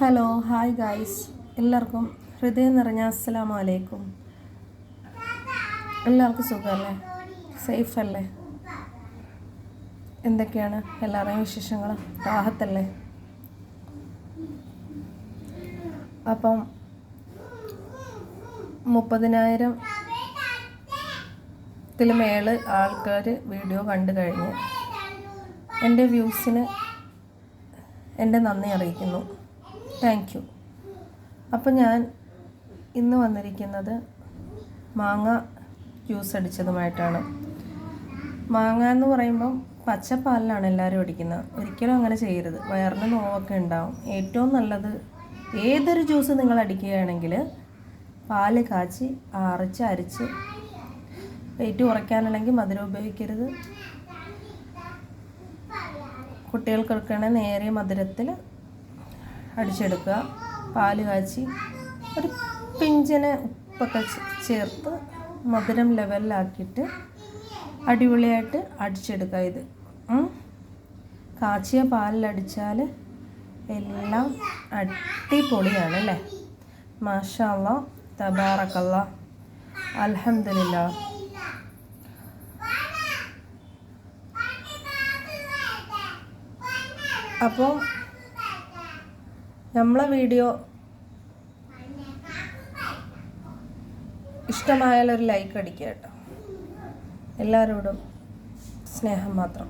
Hello hi guys, എല്ലാവർക്കും ഹൃദയം നിറഞ്ഞ അസ്സലാമു അലൈക്കും. എല്ലാവർക്കും സുഖമല്ലേ, സേഫല്ലേ? എന്തൊക്കെയാണ് എല്ലാവരുടെയും വിശേഷങ്ങൾ? റാഹത്തല്ലേ? അപ്പം 30,000-ത്തിൽ മേളിൽ ആൾക്കാർ വീഡിയോ കണ്ടു കഴിഞ്ഞ് എൻ്റെ വ്യൂസിന് എൻ്റെ നന്ദി അറിയിക്കുന്നു. Thank you. അപ്പം ഞാൻ ഇന്ന് വന്നിരിക്കുന്നത് മാങ്ങ ജ്യൂസ് അടിച്ചതുമായിട്ടാണ്. മാങ്ങ എന്ന് പറയുമ്പം പച്ചപ്പാലിലാണ് എല്ലാവരും അടിക്കുന്നത്. ഒരിക്കലും അങ്ങനെ ചെയ്യരുത്, വയറിന് നോവൊക്കെ ഉണ്ടാവും. ഏറ്റവും നല്ലത് ഏതൊരു ജ്യൂസ് നിങ്ങൾ അടിക്കുകയാണെങ്കിൽ പാല് കാച്ചി അരിച്ച് വെയിറ്റ് കുറയ്ക്കാനല്ലെങ്കിൽ മധുരം ഉപയോഗിക്കരുത്. കുട്ടികൾക്കൊക്കെയാണെങ്കിൽ നേരിയ മധുരത്തിൽ അടിച്ചെടുക്കുക. പാല് കാച്ചി ഒരു പിഞ്ചിന് ഉപ്പൊക്കെ ചേർത്ത് മധുരം ലെവലിലാക്കിയിട്ട് അടിപൊളിയായിട്ട് അടിച്ചെടുക്കുക. ഇത് കാച്ചിയ പാലിലടിച്ചാൽ എല്ലാം അടിപൊളിയാണ് അല്ലേ? മാഷാ അല്ലാഹ്, തബാറക്കല്ലാഹ്, അൽഹംദുലില്ലാഹ്. അപ്പോൾ നമ്മളെ വീഡിയോ ഇഷ്ടമായാലൊരു ലൈക്ക് അടിക്കുക കേട്ടോ. എല്ലാവരോടും സ്നേഹം മാത്രം.